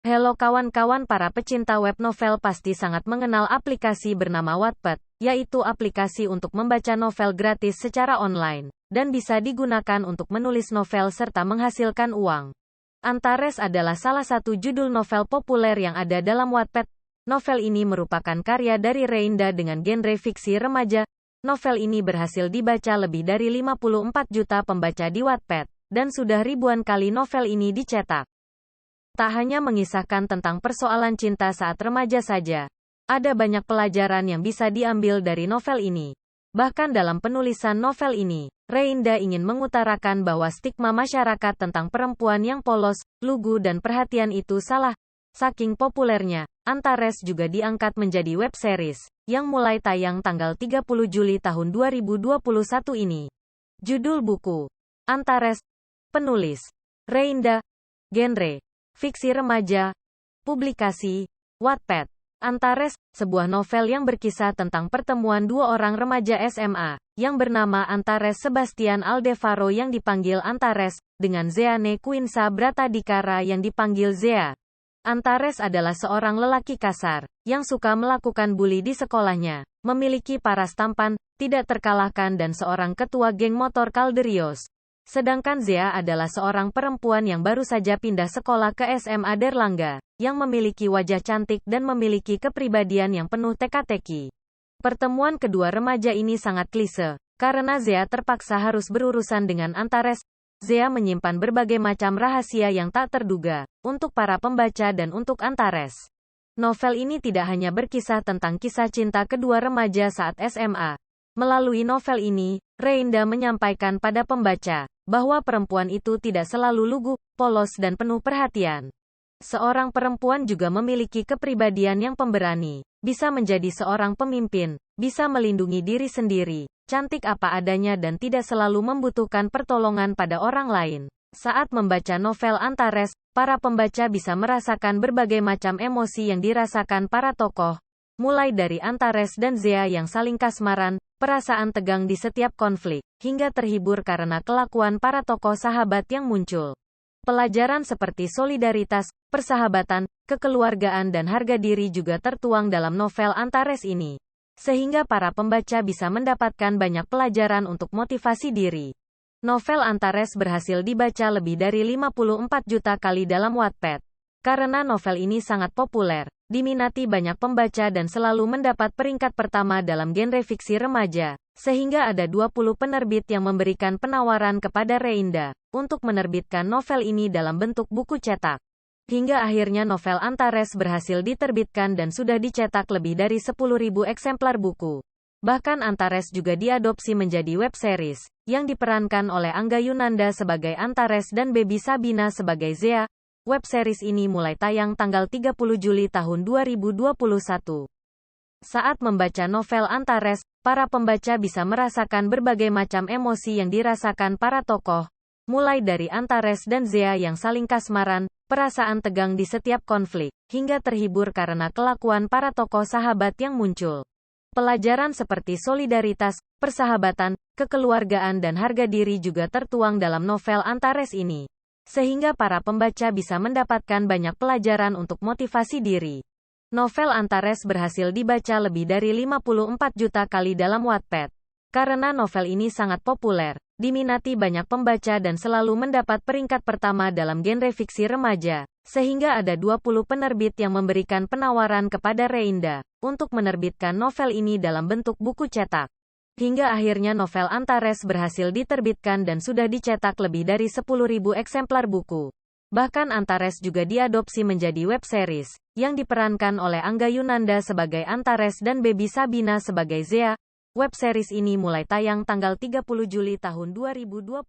Halo kawan-kawan, para pecinta web novel pasti sangat mengenal aplikasi bernama Wattpad, yaitu aplikasi untuk membaca novel gratis secara online, dan bisa digunakan untuk menulis novel serta menghasilkan uang. Antares adalah salah satu judul novel populer yang ada dalam Wattpad. Novel ini merupakan karya dari Reinda dengan genre fiksi remaja. Novel ini berhasil dibaca lebih dari 54 juta pembaca di Wattpad, dan sudah ribuan kali novel ini dicetak. Tak hanya mengisahkan tentang persoalan cinta saat remaja saja, ada banyak pelajaran yang bisa diambil dari novel ini. Bahkan dalam penulisan novel ini, Reinda ingin mengutarakan bahwa stigma masyarakat tentang perempuan yang polos, lugu dan perhatian itu salah. Saking populernya, Antares juga diangkat menjadi web series, yang mulai tayang tanggal 30 Juli tahun 2021 ini. Judul buku, Antares. Penulis, Reinda. Genre, fiksi remaja. Publikasi, Wattpad. Antares, sebuah novel yang berkisah tentang pertemuan dua orang remaja SMA, yang bernama Antares Sebastian Aldevaro yang dipanggil Antares, dengan Zeane Quinsa Bratadikara yang dipanggil Zea. Antares adalah seorang lelaki kasar, yang suka melakukan bully di sekolahnya, memiliki paras tampan, tidak terkalahkan dan seorang ketua geng motor Calderios. Sedangkan Zea adalah seorang perempuan yang baru saja pindah sekolah ke SMA Derlangga, yang memiliki wajah cantik dan memiliki kepribadian yang penuh teka-teki. Pertemuan kedua remaja ini sangat klise, karena Zea terpaksa harus berurusan dengan Antares. Zea menyimpan berbagai macam rahasia yang tak terduga, untuk para pembaca dan untuk Antares. Novel ini tidak hanya berkisah tentang kisah cinta kedua remaja saat SMA. Melalui novel ini, Reinda menyampaikan pada pembaca, bahwa perempuan itu tidak selalu lugu, polos dan penuh perhatian. Seorang perempuan juga memiliki kepribadian yang pemberani, bisa menjadi seorang pemimpin, bisa melindungi diri sendiri, cantik apa adanya dan tidak selalu membutuhkan pertolongan pada orang lain. Saat membaca novel Antares, para pembaca bisa merasakan berbagai macam emosi yang dirasakan para tokoh, mulai dari Antares dan Zea yang saling kasmaran, perasaan tegang di setiap konflik, hingga terhibur karena kelakuan para tokoh sahabat yang muncul. Pelajaran seperti solidaritas, persahabatan, kekeluargaan dan harga diri juga tertuang dalam novel Antares ini. Sehingga para pembaca bisa mendapatkan banyak pelajaran untuk motivasi diri. Novel Antares berhasil dibaca lebih dari 54 juta kali dalam Wattpad. Karena novel ini sangat populer, diminati banyak pembaca dan selalu mendapat peringkat pertama dalam genre fiksi remaja, sehingga ada 20 penerbit yang memberikan penawaran kepada Reinda untuk menerbitkan novel ini dalam bentuk buku cetak. Hingga akhirnya novel Antares berhasil diterbitkan dan sudah dicetak lebih dari 10.000 eksemplar buku. Bahkan Antares juga diadopsi menjadi web series, yang diperankan oleh Angga Yunanda sebagai Antares dan Baby Sabina sebagai Zea. Web series ini mulai tayang tanggal 30 Juli tahun 2021. Saat membaca novel Antares, para pembaca bisa merasakan berbagai macam emosi yang dirasakan para tokoh, mulai dari Antares dan Zea yang saling kasmaran, perasaan tegang di setiap konflik, hingga terhibur karena kelakuan para tokoh sahabat yang muncul. Pelajaran seperti solidaritas, persahabatan, kekeluargaan dan harga diri juga tertuang dalam novel Antares ini. Sehingga para pembaca bisa mendapatkan banyak pelajaran untuk motivasi diri. Novel Antares berhasil dibaca lebih dari 54 juta kali dalam Wattpad. Karena novel ini sangat populer, diminati banyak pembaca dan selalu mendapat peringkat pertama dalam genre fiksi remaja, sehingga ada 20 penerbit yang memberikan penawaran kepada Reinda untuk menerbitkan novel ini dalam bentuk buku cetak. Hingga akhirnya novel Antares berhasil diterbitkan dan sudah dicetak lebih dari 10.000 eksemplar buku. Bahkan Antares juga diadopsi menjadi web series, yang diperankan oleh Angga Yunanda sebagai Antares dan Baby Sabina sebagai Zea. Web series ini mulai tayang tanggal 30 Juli tahun 2021.